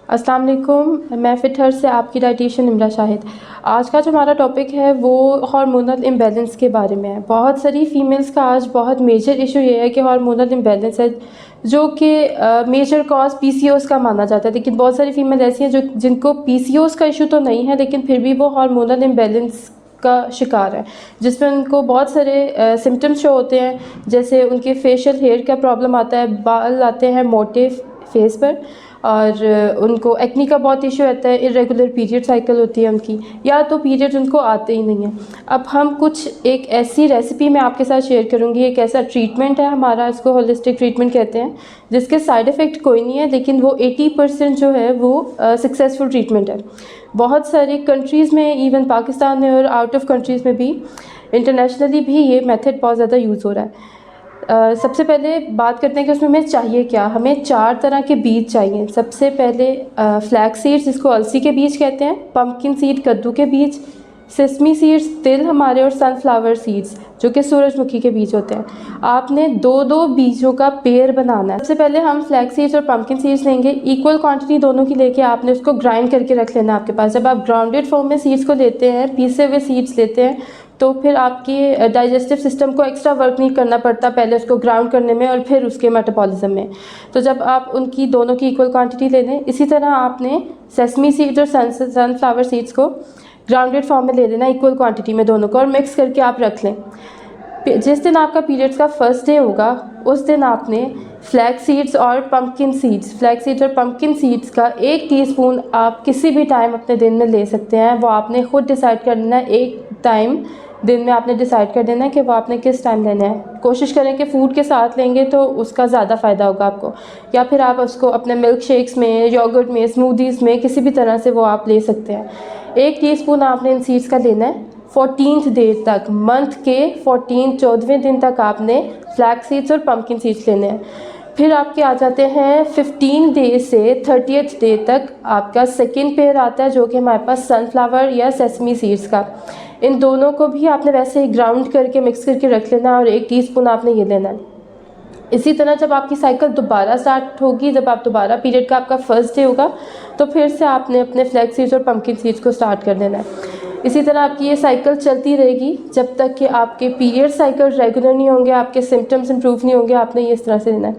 अस्सलाम वालेकुम, मैं फिटहर से आपकी डाइटिशियन इमरा शाहिद। आज का जो हमारा टॉपिक है वो हार्मोनल इम्बैलेंस के बारे में है। बहुत सारी फ़ीमेल्स का आज बहुत मेजर इशू ये है कि हार्मोनल इम्बैलेंस है, जो कि मेजर कॉज पीसीओएस का माना जाता है। लेकिन बहुत सारी फ़ीमेल ऐसी हैं जो जिनको पीसीओएस का इशू तो नहीं है, लेकिन फिर भी वो हार्मोनल इम्बैलेंस का शिकार है, जिसमें उनको बहुत सारे सिम्टम्स शो होते हैं। जैसे उनके फेशियल हेयर का प्रॉब्लम आता है, बाल आते हैं मोटे फेस पर, और उनको एक्नी का बहुत इशू रहता है, इरेगुलर पीरियड साइकिल होती है उनकी, या तो पीरियड उनको आते ही नहीं हैं। अब हम कुछ एक ऐसी रेसिपी मैं आपके साथ शेयर करूंगी, एक ऐसा ट्रीटमेंट है हमारा, इसको होलिस्टिक ट्रीटमेंट कहते हैं, जिसके साइड इफ़ेक्ट कोई नहीं है, लेकिन वो 80% जो है वो सक्सेसफुल ट्रीटमेंट है। बहुत सारी कंट्रीज़ में, इवन पाकिस्तान में और आउट ऑफ कंट्रीज़ में भी, इंटरनेशनली भी ये मेथड बहुत ज़्यादा यूज़ हो रहा है। सबसे पहले बात करते हैं कि उसमें हमें चाहिए क्या। हमें 4 तरह के बीज चाहिए। सबसे पहले फ्लैक्स सीड्स, जिसको अलसी के बीज कहते हैं, पंपकिन सीड कद्दू के बीज, सेसमी सीड्स तिल हमारे, और सनफ्लावर सीड्स जो कि सूरजमुखी के बीज होते हैं। आपने 2-2 बीजों का पेयर बनाना है। सबसे पहले हम फ्लैक्स सीड्स और पंपकिन सीड्स लेंगे, इक्वल क्वांटिटी दोनों की लेके आपने उसको ग्राइंड करके रख लेना आपके पास। जब आप ग्राउंडेड फॉर्म में सीड्स को लेते हैं, पीसे हुए सीड्स लेते हैं, तो फिर आपकी डाइजेस्टिव सिस्टम को एक्स्ट्रा वर्क नहीं करना पड़ता पहले उसको ग्राउंड करने में और फिर उसके मेटाबॉलिज्म में। तो जब आप उनकी दोनों की इक्वल क्वांटिटी ले लें, इसी तरह आपने सेसमी सीड्स और सनफ्लावर सीड्स को ग्राउंडेड फॉर्म में ले लेना इक्वल क्वांटिटी में दोनों को, और मिक्स करके आप रख लें। जिस दिन आपका पीरियड्स का फर्स्ट डे होगा, उस दिन आपने फ्लैक्स सीड्स और पंपकिन सीड्स का 1 टीस्पून आप किसी भी टाइम अपने दिन में ले सकते हैं। वो आपने खुद डिसाइड कर लेना है, एक टाइम दिन में आपने डिसाइड कर देना है कि वो आपने किस टाइम लेना है। कोशिश करें कि फ़ूड के साथ लेंगे तो उसका ज़्यादा फ़ायदा होगा आपको, या फिर आप उसको अपने मिल्क शेक्स में, योगर्ट में, स्मूदीज़ में, किसी भी तरह से वो आप ले सकते हैं। 1 टीस्पून आपने इन सीड्स का लेना है। 14th डे तक, मंथ के 14वें दिन तक आपने फ्लैक्स सीड्स और पंपकिन सीड्स लेने हैं। फिर आपके आ जाते हैं 15 डे से 30th डे तक आपका सेकंड पेयर आता है, जो कि हमारे पास सनफ्लावर या सेसमी सीड्स का। इन दोनों को भी आपने वैसे ही ग्राउंड करके मिक्स करके रख लेना है, और 1 टीस्पून आपने ये लेना है। इसी तरह जब आपकी साइकिल दोबारा स्टार्ट होगी, जब आप दोबारा पीरियड का आपका फर्स्ट डे होगा, तो फिर से आपने अपने फ्लैक्स सीड्स और पंपकिन सीड्स को स्टार्ट कर देना है। इसी तरह आपकी ये साइकिल चलती रहेगी जब तक कि आपके पीरियड साइकिल रेगुलर नहीं होंगे, आपके सिम्टम्स इंप्रूव नहीं होंगे। आपने ये इस तरह से लेना है।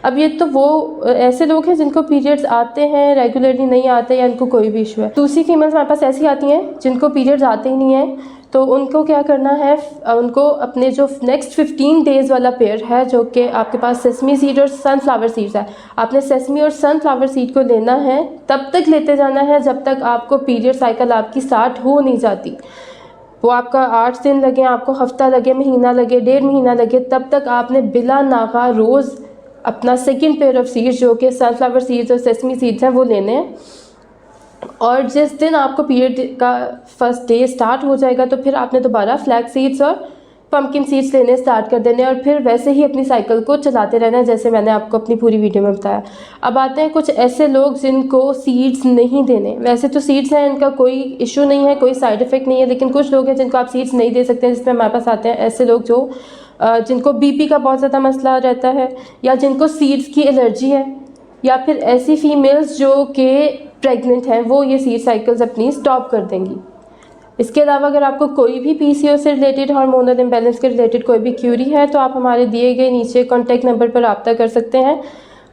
अब ये तो वो ऐसे लोग हैं जिनको पीरियड्स आते हैं, रेगुलरली नहीं आते, या इनको कोई भी इशू है। दूसरी फीमेल्स हमारे पास ऐसी आती हैं जिनको पीरियड्स आते ही नहीं हैं, तो उनको क्या करना है, उनको अपने जो नेक्स्ट 15 डेज़ वाला पेयर है, जो कि आपके पास सेसमी सीड और सनफ्लावर सीड्स है, आपने सेसमी और सनफ्लावर सीड को लेना है। तब तक लेते जाना है जब तक आपको पीरियड साइकिल आपकी स्टार्ट हो नहीं जाती। वो आपका 8 दिन लगे, आपको हफ्ता लगे, महीना लगे, 1.5 महीना लगे, तब तक आपने बिला नागा रोज़ अपना सेकेंड पेयर ऑफ सीड्स, जो कि सनफ्लावर सीड्स और सेसमी सीड्स हैं, वो लेने हैं। और जिस दिन आपको पीरियड का फर्स्ट डे स्टार्ट हो जाएगा, तो फिर आपने दोबारा फ्लैक्स सीड्स और पंपकिन सीड्स लेने स्टार्ट कर देने, और फिर वैसे ही अपनी साइकिल को चलाते रहना है, जैसे मैंने आपको अपनी पूरी वीडियो में बताया। अब आते हैं कुछ ऐसे लोग जिनको सीड्स नहीं देने। वैसे तो सीड्स हैं, इनका कोई इशू नहीं है, कोई साइड इफ़ेक्ट नहीं है, लेकिन कुछ लोग हैं जिनको आप सीड्स नहीं दे सकते हैं। जिसमें हमारे पास आते हैं ऐसे लोग जो जिनको बीपी का बहुत ज़्यादा मसला रहता है, या जिनको सीड्स की एलर्जी है, या फिर ऐसी फीमेल्स जो कि प्रेग्नेंट हैं, वो ये सीड साइकिल्स अपनी स्टॉप कर देंगी। इसके अलावा अगर आपको कोई भी पीसीओ से रिलेटेड, हार्मोनल इम्बैलेंस के रिलेटेड कोई भी क्यूरी है, तो आप हमारे दिए गए नीचे कॉन्टैक्ट नंबर पर रब्ता कर सकते हैं।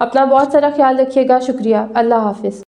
अपना बहुत सारा ख्याल रखिएगा। शुक्रिया। अल्लाह हाफिज़।